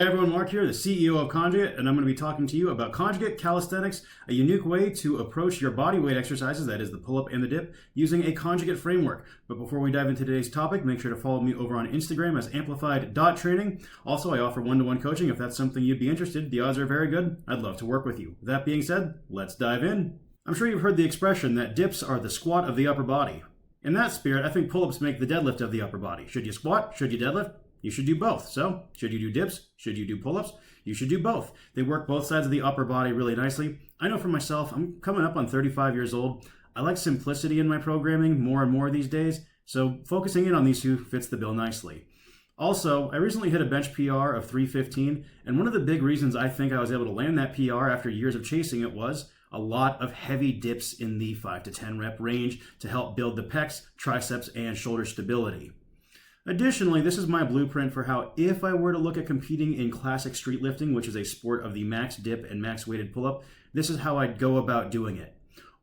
Hey everyone, Mark here, the CEO of Conjugate, and I'm going to be talking to you about Conjugate Calisthenics, a unique way to approach your body weight exercises, that is the pull-up and the dip, using a conjugate framework. But before we dive into today's topic, make sure to follow me over on Instagram as amplified.training. Also, I offer one-to-one coaching. If that's something you'd be interested, the odds are very good. I'd love to work with you. That being said, let's dive in. I'm sure you've heard the expression that dips are the squat of the upper body. In that spirit, I think pull-ups make the deadlift of the upper body. Should you squat? Should you deadlift? You should do both. So, should you do dips? Should you do pull-ups? You should do both. They work both sides of the upper body really nicely. I know for myself, I'm coming up on 35 years old. I like simplicity in my programming more and more these days, so focusing in on these two fits the bill nicely. Also, I recently hit a bench PR of 315, and one of the big reasons I think I was able to land that PR after years of chasing it was a lot of heavy dips in the 5 to 10 rep range to help build the pecs, triceps, and shoulder stability. Additionally, this is my blueprint for how, if I were to look at competing in classic street lifting, which is a sport of the max dip and max weighted pull-up, this is how I'd go about doing it.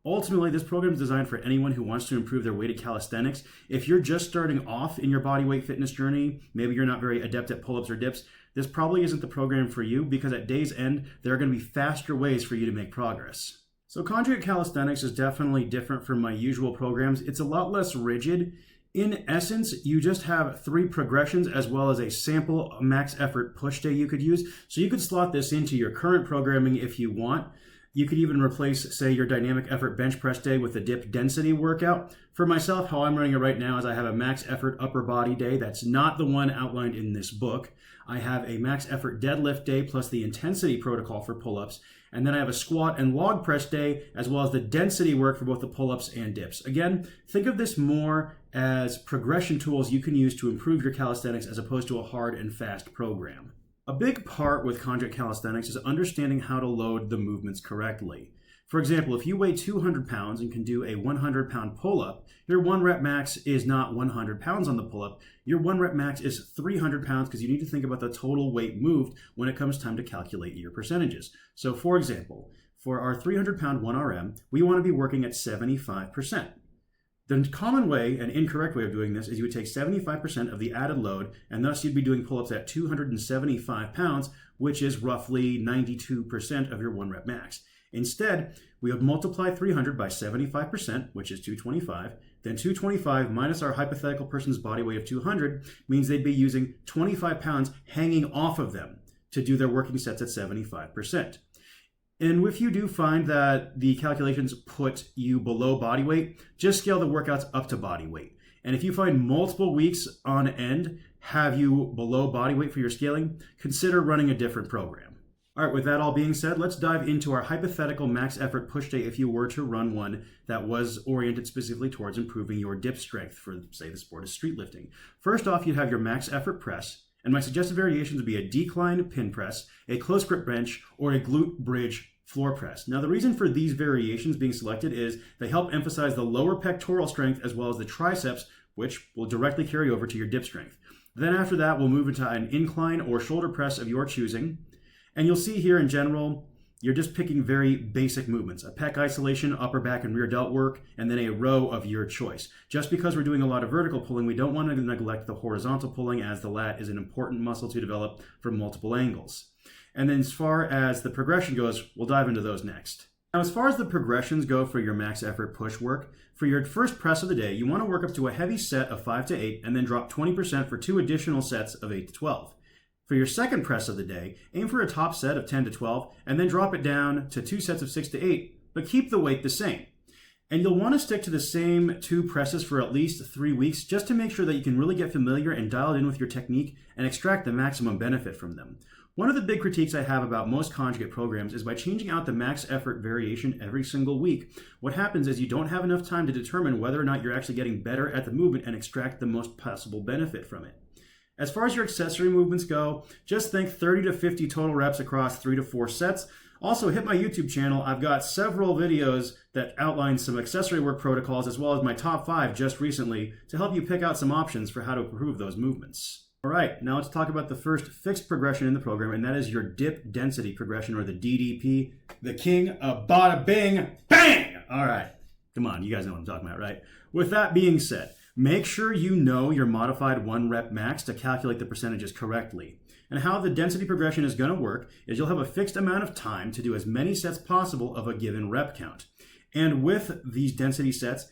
Ultimately, this program is designed for anyone who wants to improve their weighted calisthenics. If you're just starting off in your bodyweight fitness journey, maybe you're not very adept at pull-ups or dips, this probably isn't the program for you because at day's end, there are going to be faster ways for you to make progress. So Conjugate Calisthenics is definitely different from my usual programs. It's a lot less rigid. In essence, you just have 3 progressions as well as a sample max effort push day you could use. So you could slot this into your current programming if you want. You could even replace, say, your dynamic effort bench press day with a dip density workout. For myself, how I'm running it right now is I have a max effort upper body day. That's not the one outlined in this book. I have a max effort deadlift day plus the intensity protocol for pull-ups. And then I have a squat and log press day, as well as the density work for both the pull-ups and dips. Again, think of this more as progression tools you can use to improve your calisthenics as opposed to a hard and fast program. A big part with Conjugate Calisthenics is understanding how to load the movements correctly. For example, if you weigh 200 pounds and can do a 100-pound pull-up, your 1 rep max is not 100 pounds on the pull-up. Your 1 rep max is 300 pounds because you need to think about the total weight moved when it comes time to calculate your percentages. So for example, for our 300-pound 1RM, we want to be working at 75%. The common way and incorrect way of doing this is you would take 75% of the added load, and thus you'd be doing pull-ups at 275 pounds, which is roughly 92% of your 1 rep max. Instead, we would multiply 300 by 75%, which is 225. Then 225 minus our hypothetical person's body weight of 200 means they'd be using 25 pounds hanging off of them to do their working sets at 75%. And if you do find that the calculations put you below body weight, just scale the workouts up to body weight. And if you find multiple weeks on end have you below body weight for your scaling, consider running a different program. All right, with that all being said, let's dive into our hypothetical max effort push day if you were to run one that was oriented specifically towards improving your dip strength for, say, the sport of street lifting. First off, you'd have your max effort press, and my suggested variations would be a decline pin press, a close grip bench, or a glute bridge floor press. Now, the reason for these variations being selected is they help emphasize the lower pectoral strength as well as the triceps, which will directly carry over to your dip strength. Then after that, we'll move into an incline or shoulder press of your choosing. And you'll see here in general, you're just picking very basic movements, a pec isolation, upper back and rear delt work, and then a row of your choice. Just because we're doing a lot of vertical pulling, we don't want to neglect the horizontal pulling, as the lat is an important muscle to develop from multiple angles. And then as far as the progression goes, we'll dive into those next. Now, as far as the progressions go for your max effort push work, for your first press of the day, you want to work up to a heavy set of 5 to 8 and then drop 20% for 2 additional sets of 8 to 12. For your second press of the day, aim for a top set of 10 to 12 and then drop it down to 2 sets of 6 to 8, but keep the weight the same. And you'll want to stick to the same 2 presses for at least 3 weeks just to make sure that you can really get familiar and dialed in with your technique and extract the maximum benefit from them. One of the big critiques I have about most conjugate programs is by changing out the max effort variation every single week, what happens is you don't have enough time to determine whether or not you're actually getting better at the movement and extract the most possible benefit from it. As far as your accessory movements go, just think 30 to 50 total reps across 3 to 4 sets. Also, hit my YouTube channel. I've got several videos that outline some accessory work protocols as well as my top 5 just recently to help you pick out some options for how to improve those movements. All right, now let's talk about the first fixed progression in the program, and that is your dip density progression, or the DDP, the king of bada bing, bang! All right, come on, you guys know what I'm talking about, right? With that being said, make sure you know your modified 1 rep max to calculate the percentages correctly. And how the density progression is going to work is you'll have a fixed amount of time to do as many sets possible of a given rep count. And with these density sets,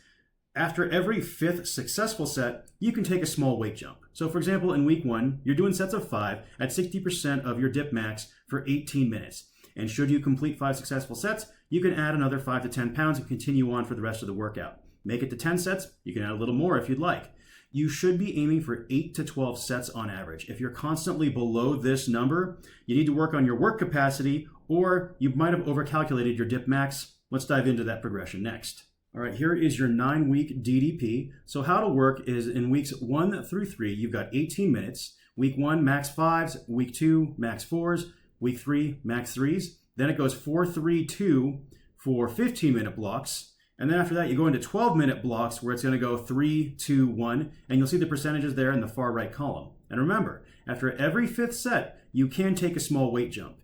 after every 5th successful set, you can take a small weight jump. So for example, in week 1, you're doing sets of 5 at 60% of your dip max for 18 minutes. And should you complete 5 successful sets, you can add another 5 to 10 pounds and continue on for the rest of the workout. Make it to 10 sets, you can add a little more if you'd like. You should be aiming for 8 to 12 sets on average. If you're constantly below this number, you need to work on your work capacity, or you might have overcalculated your dip max. Let's dive into that progression next. All right, here is your 9-week DDP. So how to work is in weeks 1 through 3, you've got 18 minutes. Week 1, max 5s. Week 2, max 4s. Week 3, max 3s. Then it goes 4, 3, 2 for 15-minute blocks. And then after that, you go into 12-minute blocks where it's going to go 3, 2, 1. And you'll see the percentages there in the far right column. And remember, after every 5th set, you can take a small weight jump.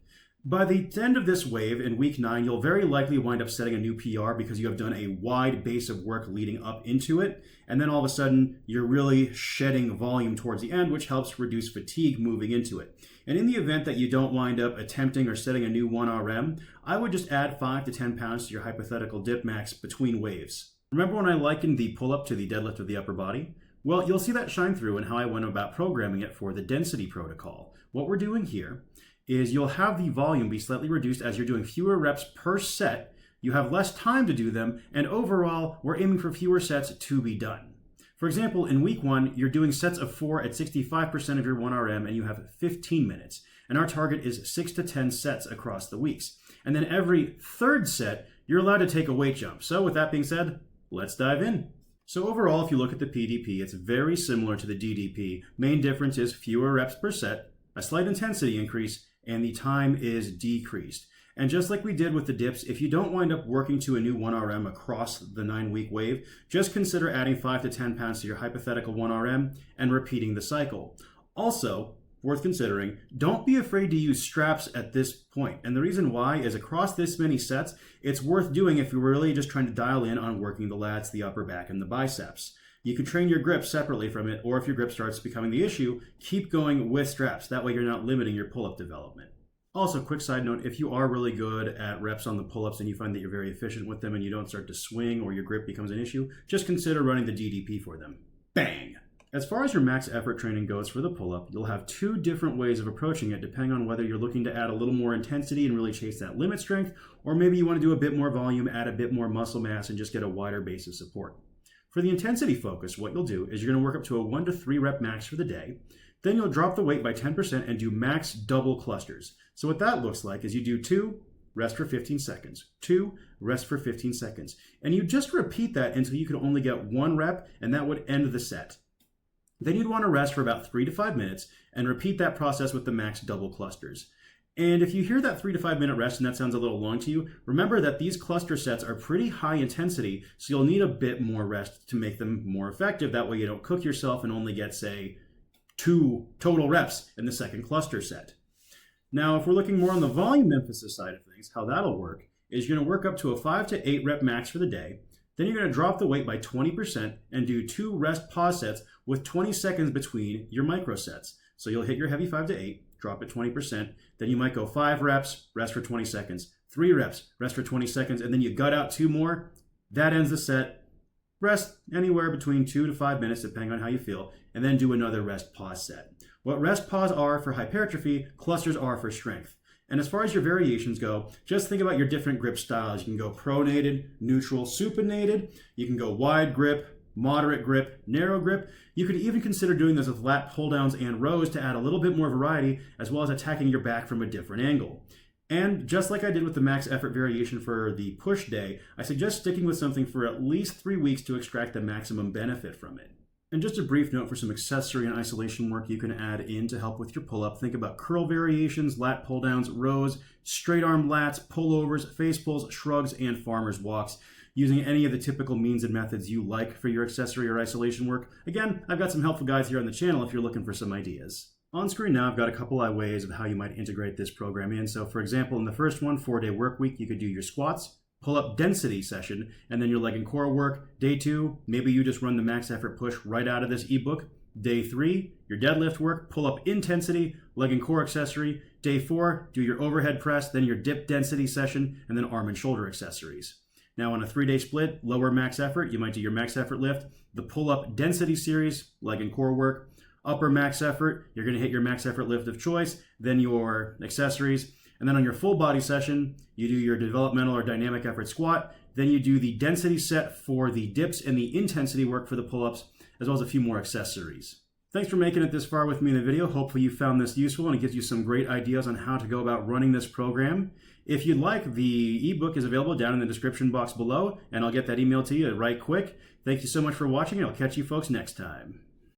By the end of this wave in week 9, you'll very likely wind up setting a new PR because you have done a wide base of work leading up into it. And then all of a sudden, you're really shedding volume towards the end, which helps reduce fatigue moving into it. And in the event that you don't wind up attempting or setting a new 1RM, I would just add 5 to 10 pounds to your hypothetical dip max between waves. Remember when I likened the pull-up to the deadlift of the upper body? Well, you'll see that shine through in how I went about programming it for the density protocol. What we're doing here is you'll have the volume be slightly reduced as you're doing fewer reps per set. You have less time to do them, and overall, we're aiming for fewer sets to be done. For example, in week 1, you're doing sets of 4 at 65% of your 1RM, and you have 15 minutes. And our target is 6 to 10 sets across the weeks. And then every 3rd set, you're allowed to take a weight jump. So with that being said, let's dive in. So overall, if you look at the PDP, it's very similar to the DDP. Main difference is fewer reps per set, a slight intensity increase, and the time is decreased. And just like we did with the dips, if you don't wind up working to a new 1RM across the 9-week wave, just consider adding 5 to 10 pounds to your hypothetical 1RM and repeating the cycle. Also, worth considering, don't be afraid to use straps at this point. And the reason why is across this many sets, it's worth doing if you're really just trying to dial in on working the lats, the upper back, and the biceps. You can train your grip separately from it, or if your grip starts becoming the issue, keep going with straps. That way you're not limiting your pull-up development. Also, quick side note, if you are really good at reps on the pull-ups and you find that you're very efficient with them and you don't start to swing or your grip becomes an issue, just consider running the DDP for them. Bang! As far as your max effort training goes for the pull-up, you'll have 2 different ways of approaching it depending on whether you're looking to add a little more intensity and really chase that limit strength, or maybe you want to do a bit more volume, add a bit more muscle mass, and just get a wider base of support. For the intensity focus, what you'll do is you're going to work up to a 1 to 3 rep max for the day. Then you'll drop the weight by 10% and do max double clusters. So what that looks like is you do 2, rest for 15 seconds, 2, rest for 15 seconds. And you just repeat that until you can only get 1 rep, and that would end the set. Then you'd want to rest for about 3 to 5 minutes and repeat that process with the max double clusters. And if you hear that 3 to 5 minute rest and that sounds a little long to you, remember that these cluster sets are pretty high intensity, so you'll need a bit more rest to make them more effective. That way you don't cook yourself and only get, say, 2 total reps in the second cluster set. Now, if we're looking more on the volume emphasis side of things, how that'll work is you're going to work up to a 5 to 8 rep max for the day. Then you're going to drop the weight by 20% and do 2 rest pause sets with 20 seconds between your micro sets. So you'll hit your heavy 5 to 8, drop it 20%, then you might go 5 reps, rest for 20 seconds, 3 reps, rest for 20 seconds, and then you gut out 2 more. That ends the set. Rest anywhere between 2 to 5 minutes, depending on how you feel, and then do another rest pause set. What rest pause are for hypertrophy, clusters are for strength. And as far as your variations go, just think about your different grip styles. You can go pronated, neutral, supinated. You can go wide grip, moderate grip, narrow grip. You could even consider doing this with lat pull downs and rows to add a little bit more variety, as well as attacking your back from a different angle. And just like I did with the max effort variation for the push day, I suggest sticking with something for at least 3 weeks to extract the maximum benefit from it. And just a brief note for some accessory and isolation work you can add in to help with your pull-up. Think about curl variations, lat pull-downs, rows, straight arm lats, pullovers, face pulls, shrugs, and farmer's walks, using any of the typical means and methods you like for your accessory or isolation work. Again, I've got some helpful guides here on the channel if you're looking for some ideas. On screen now, I've got a couple of ways of how you might integrate this program in. So for example, in the first one, 4-day work week, you could do your squats, pull-up density session, and then your leg and core work. Day 2, maybe you just run the max effort push right out of this ebook. Day 3, your deadlift work, pull-up intensity, leg and core accessory. Day 4, do your overhead press, then your dip density session, and then arm and shoulder accessories. Now on a 3-day split, lower max effort, you might do your max effort lift, the pull-up density series, leg and core work. Upper max effort, you're going to hit your max effort lift of choice, then your accessories. And then on your full body session, you do your developmental or dynamic effort squat. Then you do the density set for the dips and the intensity work for the pull-ups, as well as a few more accessories. Thanks for making it this far with me in the video. Hopefully you found this useful and it gives you some great ideas on how to go about running this program. If you'd like, the ebook is available down in the description box below, and I'll get that email to you right quick. Thank you so much for watching, and I'll catch you folks next time.